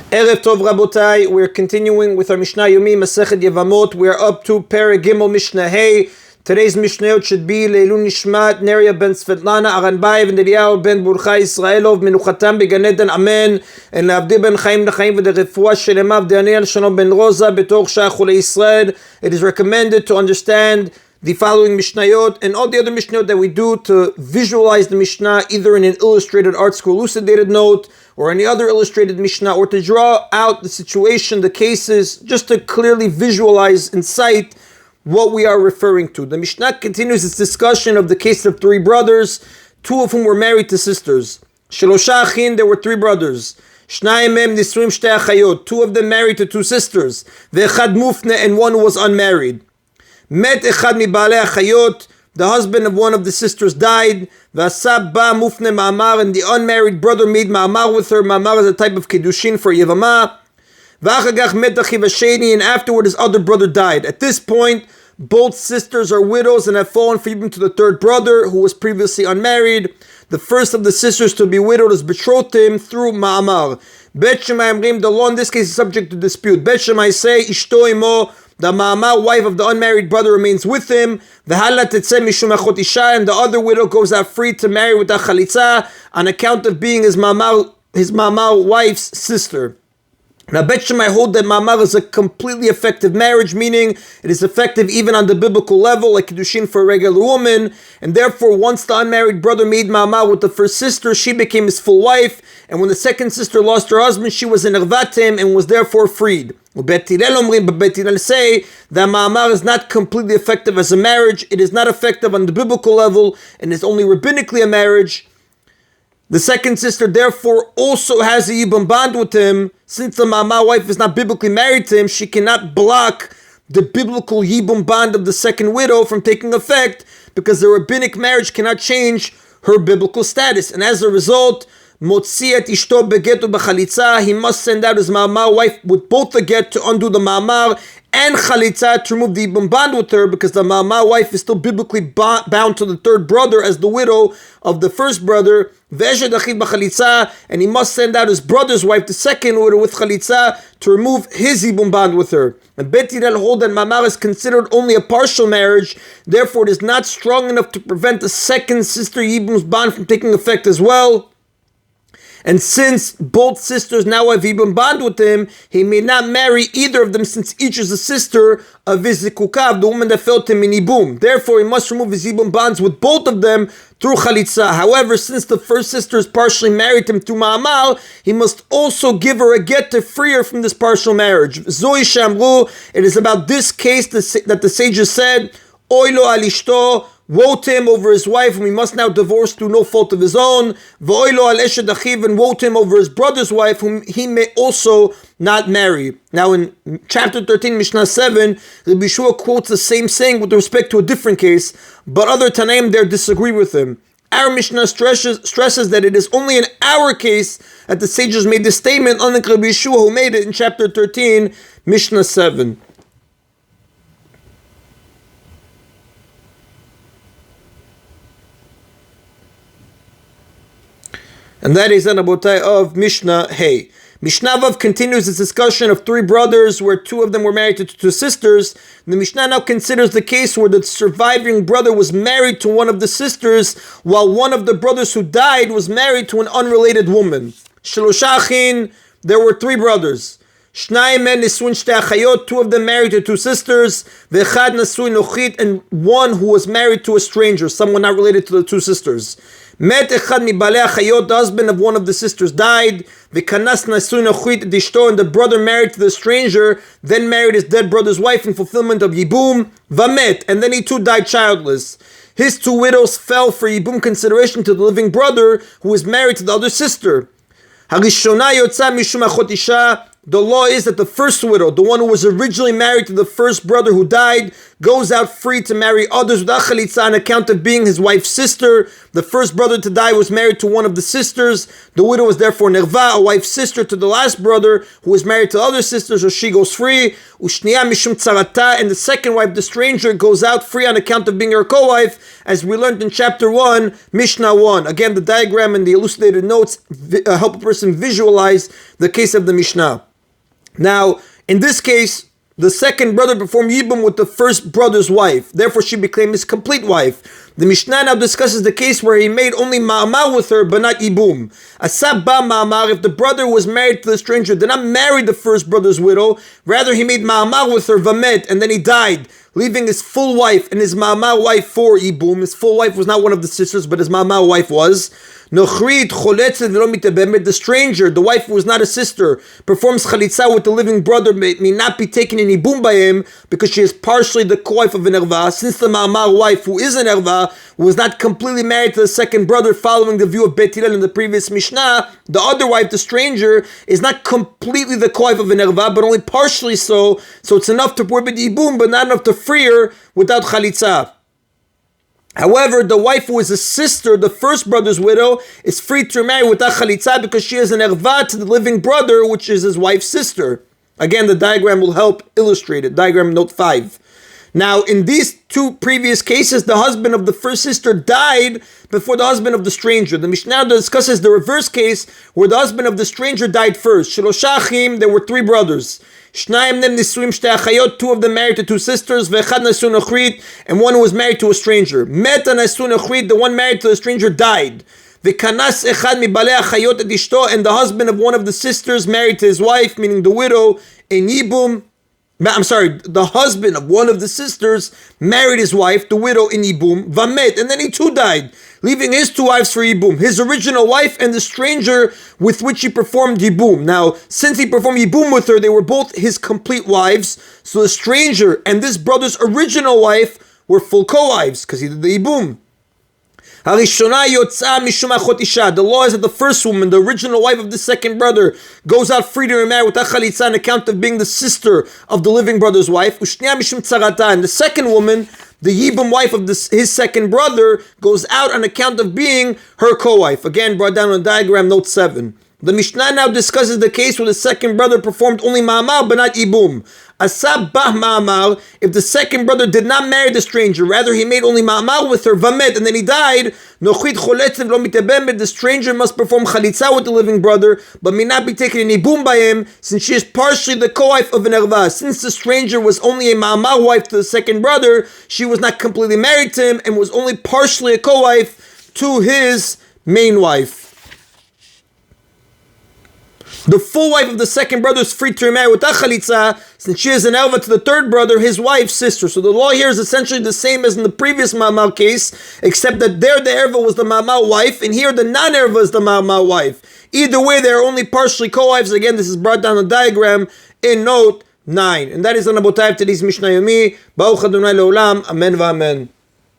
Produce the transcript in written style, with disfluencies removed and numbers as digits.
Erev Tov Rabotai, we're continuing with our Mishna Yomi, Masechet Yevamot. We're up to Perek Gimel Mishnah Hey. Today's Mishnayot should be Leilun Nishmat, Neria ben Svetlana, Aranbayev, and Eliyahu ben Burchai Israelov, Menuchatam beGan Eden, Amen. And L'Avdi ben Chaim L'Chaim v'Derefua Shelemav Daniel Shalom ben Rosa, Betor Shachule Israel. It is recommended to understand the following Mishnayot and all the other Mishnayot that we do to visualize the Mishnah either in an illustrated art school elucidated note or any other illustrated Mishnah, or to draw out the situation, the cases, just to clearly visualize and cite what we are referring to. The Mishnah continues its discussion of the case of three brothers, two of whom were married to sisters. Shelosha achin, there were three brothers. Shnayim mem nisruim shtei achayot, two of them married to two sisters. Ve'echad mufne, and one who was unmarried. Met echad mibalei achayot, the husband of one of the sisters died. V'asab ba mufne ma'amar, and the unmarried brother made ma'amar with her. Ma'amar is a type of kiddushin for Yevamot. V'achagach met achiv hasheni, and afterward his other brother died. At this point, both sisters are widows and have fallen for even to the third brother who was previously unmarried. The first of the sisters to be widowed is betrothed to him through ma'amar. Bet Shammai amrim, the law in this case is subject to dispute. Bet Shammai say, ishto imo, the ma'amar, wife of the unmarried brother, remains with him. V'hala tetzeh mishum achot isha, and the other widow goes out free to marry with a chalitza on account of being his ma'amar wife's sister. Now, Bet Shammai hold that ma'amar is a completely effective marriage, meaning it is effective even on the biblical level, like kiddushin for a regular woman, and therefore once the unmarried brother made ma'amar with the first sister, she became his full wife, and when the second sister lost her husband, she was in ervatim and was therefore freed. But Bet Hillel say that ma'amar is not completely effective as a marriage, it is not effective on the biblical level, and is only rabbinically a marriage. The second sister therefore also has a yibum bond with him. Since the ma'amar wife is not biblically married to him, she cannot block the biblical yibum bond of the second widow from taking effect, because the rabbinic marriage cannot change her biblical status. And as a result, motziat ishto beget ubechalitza, he must send out his ma'amar wife with both the get to undo the ma'amar and chalitza to remove the yibum bond with her, because the ma'amar wife is still biblically bound to the third brother as the widow of the first brother. And he must send out his brother's wife, the second widow, with chalitza to remove his yibum bond with her. And Bet Hillel hold that ma'amar is considered only a partial marriage, therefore it is not strong enough to prevent the second sister yibum's bond from taking effect as well. And since both sisters now have yibum bond with him, he may not marry either of them, since each is a sister of his zikukav, the woman that fell to him in yibum. Therefore, he must remove his yibum bonds with both of them through chalitza. However, since the first sister is partially married to him through ma'amar, he must also give her a get to free her from this partial marriage. Zoi shamru, it is about this case that the sages said, Oy lo al ishto, woe to him over his wife, whom he must now divorce through no fault of his own. V'oy lo al eshet achiv, and woe to him over his brother's wife, whom he may also not marry. Now in chapter 13, Mishnah 7, Rabbi Yeshua quotes the same saying with respect to a different case, but other Tanaim there disagree with him. Our Mishnah stresses that it is only in our case that the sages made this statement, unlike Rabbi Yeshua who made it in chapter 13, Mishnah 7. And that is an abotai of Mishnah Hey. Mishnah Vav continues its discussion of three brothers where two of them were married to two sisters. The Mishnah now considers the case where the surviving brother was married to one of the sisters, while one of the brothers who died was married to an unrelated woman. Shelosha achin, there were three brothers. Shnayim men nisruin shtei achayot, two of them married to two sisters. Ve'echad nasuin nochit, and one who was married to a stranger, someone not related to the two sisters. Met echad mibalei achayot, the husband of one of the sisters died. V'kanas nasuin nochit dishto, and the brother married to the stranger, then married his dead brother's wife in fulfillment of yibum. Vamet, and then he too died childless. His two widows fell for yibum consideration to the living brother who was married to the other sister. Harishona yotza mishum achot isha. The law is that the first widow, the one who was originally married to the first brother who died, goes out free to marry others without chalitza on account of being his wife's sister. The first brother to die was married to one of the sisters. The widow was therefore nerva, a wife's sister to the last brother who was married to other sisters, or she goes free. Ushniya mishum tzarata, and the second wife, the stranger, goes out free on account of being her co-wife, as we learned in chapter 1, Mishnah 1. Again, the diagram and the elucidated notes help a person visualize the case of the Mishnah. Now, in this case, the second brother performed yibum with the first brother's wife. Therefore, she became his complete wife. The Mishnah now discusses the case where he made only ma'amar with her, but not yibum. Asab ba ma'amar, if the brother was married to the stranger, did not marry the first brother's widow, rather he made ma'amar with her, vamet, and then he died, leaving his full wife and his ma'amar wife for yibum. His full wife was not one of the sisters, but his ma'amar wife was. The stranger, the wife who was not a sister, performs chalitza with the living brother, may not be taken in ibum by him because she is partially the co-wife of an erva, since the ma'amar wife, who is an erva, was not completely married to the second brother following the view of Bet Hillel in the previous Mishnah. The other wife, the stranger, is not completely the co-wife of an erva, but only partially so it's enough to prohibit ibum, but not enough to free her without chalitza. However, the wife who is a sister, the first brother's widow, is free to remarry without chalitza because she is an erva to the living brother, which is his wife's sister. Again, the diagram will help illustrate it. Diagram note 5. Now, in these two previous cases, the husband of the first sister died before the husband of the stranger. The Mishnah discusses the reverse case where the husband of the stranger died first. Shelosha achim, there were 3 brothers. Shnayim nem nisuim shtei achayot, 2 of them married to 2 sisters, ve'echad nasun ochrit, and 1 who was married to a stranger. Meta nasun ochrit, the one married to the stranger died. Ve'kanas echad mibalei achayot et ishto, and the husband of one of the sisters married to his wife, meaning the widow, in yibum. The husband of one of the sisters married his wife, the widow, in yibum, vamet, and then he too died, leaving his 2 wives for yibum, his original wife and the stranger with which he performed yibum. Now, since he performed yibum with her, they were both his complete wives, so the stranger and this brother's original wife were full co-wives, because he did the yibum. The law is that the first woman, the original wife of the second brother, goes out free to remarry without chalitza on account of being the sister of the living brother's wife. And the second woman, the yibum wife of his second brother, goes out on account of being her co-wife. Again, brought down on diagram note 7. The Mishnah now discusses the case where the second brother performed only ma'amar but not ibum. Asab bah ma'amar, if the second brother did not marry the stranger, rather he made only ma'amar with her, vamet, and then he died, nochit choletzev lo mitebemet, the stranger must perform chalitza with the living brother, but may not be taken in ibum by him, since she is partially the co-wife of an erva. Since the stranger was only a ma'amar wife to the second brother, she was not completely married to him, and was only partially a co-wife to his main wife. The full wife of the second brother is free to remarry without chalitza, since she is an erva to the third brother, his wife's sister. So the law here is essentially the same as in the previous ma'amar case, except that there the erva was the ma'amar wife, and here the non-erva is the ma'amar wife. Either way, they are only partially co-wives. Again, this is brought down the diagram in note 9. And that is on Abotai of today's Mishna Yomi. Baruch Adonai Leolam. Amen v'amen.